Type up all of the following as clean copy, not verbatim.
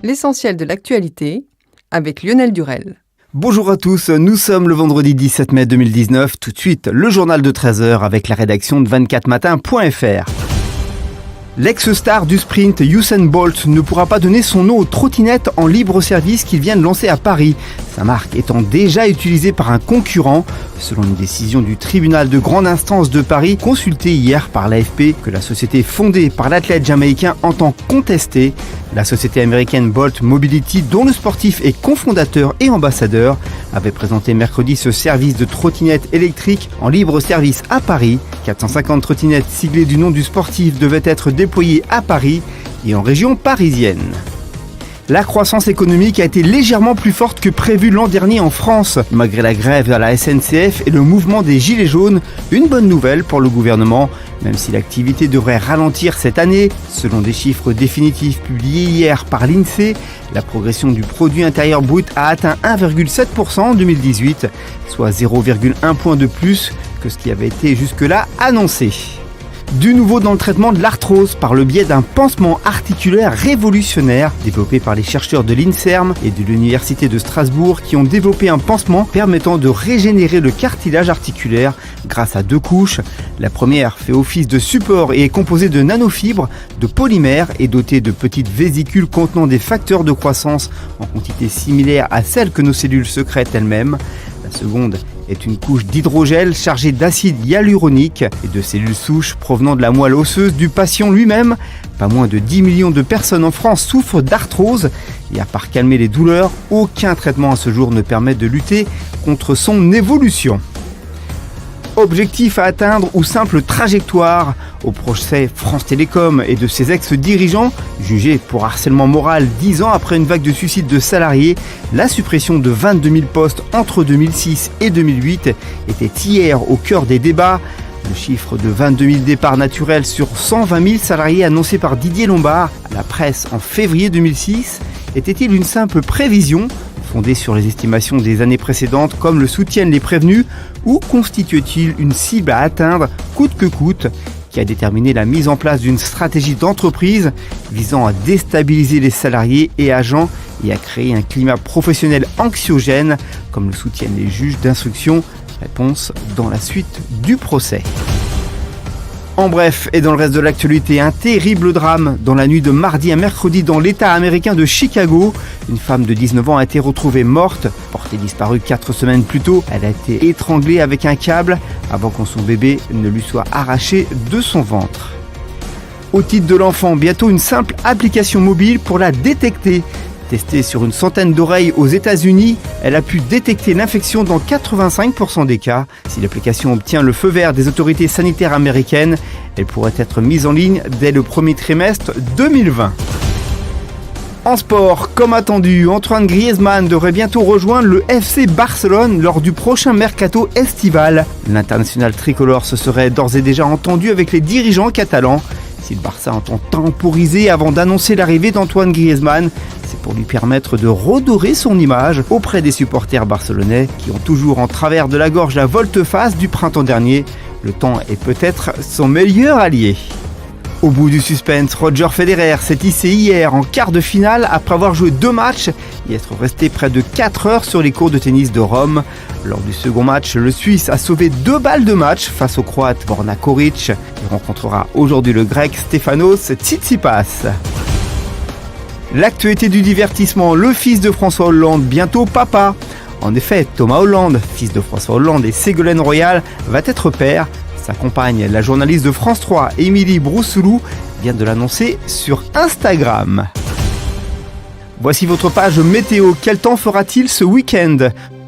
L'essentiel de l'actualité avec Lionel Durel. Bonjour à tous, nous sommes le vendredi 17 mai 2019. Tout de suite, le journal de 13h avec la rédaction de 24matin.fr. L'ex-star du sprint Usain Bolt ne pourra pas donner son nom aux trottinettes en libre service qu'il vient de lancer à Paris, sa marque étant déjà utilisée par un concurrent, selon une décision du tribunal de grande instance de Paris consultée hier par l'AFP, que la société fondée par l'athlète jamaïcain entend contester. La société américaine Bolt Mobility, dont le sportif est cofondateur et ambassadeur, avait présenté mercredi ce service de trottinettes électriques en libre service à Paris. 450 trottinettes siglées du nom du sportif devaient être déployées à Paris et en région parisienne. La croissance économique a été légèrement plus forte que prévu l'an dernier en France. Malgré la grève à la SNCF et le mouvement des Gilets jaunes, une bonne nouvelle pour le gouvernement, même si l'activité devrait ralentir cette année. Selon des chiffres définitifs publiés hier par l'INSEE, la progression du produit intérieur brut a atteint 1,7% en 2018, soit 0,1 point de plus que ce qui avait été jusque-là annoncé. Du nouveau dans le traitement de l'arthrose par le biais d'un pansement articulaire révolutionnaire développé par les chercheurs de l'INSERM et de l'Université de Strasbourg qui ont développé un pansement permettant de régénérer le cartilage articulaire grâce à 2 couches. La première fait office de support et est composée de nanofibres, de polymères et dotée de petites vésicules contenant des facteurs de croissance en quantité similaire à celles que nos cellules sécrètent elles-mêmes. La seconde est une couche d'hydrogel chargée d'acide hyaluronique et de cellules souches provenant de la moelle osseuse du patient lui-même. Pas moins de 10 millions de personnes en France souffrent d'arthrose et à part calmer les douleurs, aucun traitement à ce jour ne permet de lutter contre son évolution. Objectif à atteindre ou simple trajectoire au procès France Télécom et de ses ex-dirigeants, jugés pour harcèlement moral 10 ans après une vague de suicides de salariés, la suppression de 22 000 postes entre 2006 et 2008 était hier au cœur des débats. Le chiffre de 22 000 départs naturels sur 120 000 salariés annoncé par Didier Lombard à la presse en février 2006 était-il une simple prévision fondée sur les estimations des années précédentes comme le soutiennent les prévenus, ou constitue-t-il une cible à atteindre coûte que coûte qui a déterminé la mise en place d'une stratégie d'entreprise visant à déstabiliser les salariés et agents et à créer un climat professionnel anxiogène comme le soutiennent les juges d'instruction? Réponse dans la suite du procès. En bref, et dans le reste de l'actualité, un terrible drame dans la nuit de mardi à mercredi dans l'État américain de Chicago. Une femme de 19 ans a été retrouvée morte. Portée disparue 4 semaines plus tôt, elle a été étranglée avec un câble avant que son bébé ne lui soit arraché de son ventre. Au titre de l'enfant, bientôt une simple application mobile pour la détecter. Testée sur une centaine d'oreilles aux États-Unis, elle a pu détecter l'infection dans 85% des cas. Si l'application obtient le feu vert des autorités sanitaires américaines, elle pourrait être mise en ligne dès le premier trimestre 2020. En sport, comme attendu, Antoine Griezmann devrait bientôt rejoindre le FC Barcelone lors du prochain mercato estival. L'international tricolore se serait d'ores et déjà entendu avec les dirigeants catalans. Si le Barça entend temporiser avant d'annoncer l'arrivée d'Antoine Griezmann, c'est pour lui permettre de redorer son image auprès des supporters barcelonais qui ont toujours en travers de la gorge la volte-face du printemps dernier. Le temps est peut-être son meilleur allié. Au bout du suspense, Roger Federer s'est hissé hier en quart de finale après avoir joué 2 matchs et être resté près de 4 heures sur les courts de tennis de Rome. Lors du second match, le Suisse a sauvé 2 balles de match face au Croate Borna Koric. Il rencontrera aujourd'hui le Grec Stefanos Tsitsipas. L'actualité du divertissement, le fils de François Hollande, bientôt papa. En effet, Thomas Hollande, fils de François Hollande et Ségolène Royal, va être père. Sa compagne, la journaliste de France 3, Émilie Broussoulou, vient de l'annoncer sur Instagram. Voici votre page météo. Quel temps fera-t-il ce week-end ?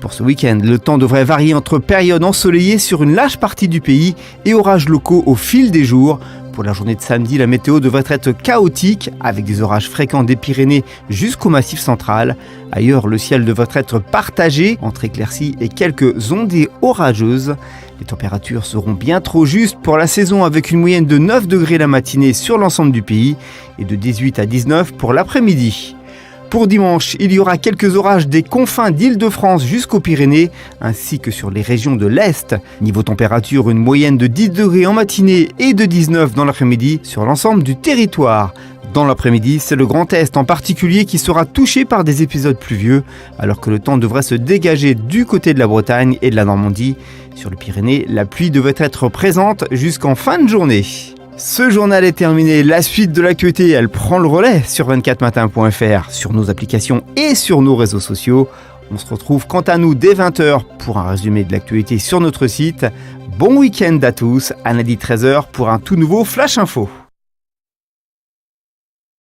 Pour ce week-end, le temps devrait varier entre périodes ensoleillées sur une large partie du pays et orages locaux au fil des jours. Pour la journée de samedi, la météo devrait être chaotique avec des orages fréquents des Pyrénées jusqu'au Massif central. Ailleurs, le ciel devrait être partagé entre éclaircies et quelques ondées orageuses. Les températures seront bien trop justes pour la saison avec une moyenne de 9 degrés la matinée sur l'ensemble du pays et de 18 à 19 pour l'après-midi. Pour dimanche, il y aura quelques orages des confins d'Île-de-France jusqu'aux Pyrénées, ainsi que sur les régions de l'Est. Niveau température, une moyenne de 10 degrés en matinée et de 19 dans l'après-midi sur l'ensemble du territoire. Dans l'après-midi, c'est le Grand Est en particulier qui sera touché par des épisodes pluvieux, alors que le temps devrait se dégager du côté de la Bretagne et de la Normandie. Sur les Pyrénées, la pluie devrait être présente jusqu'en fin de journée. Ce journal est terminé. La suite de l'actualité, elle prend le relais sur 24matin.fr, sur nos applications et sur nos réseaux sociaux. On se retrouve quant à nous dès 20h pour un résumé de l'actualité sur notre site. Bon week-end à tous, à lundi 13h pour un tout nouveau Flash Info.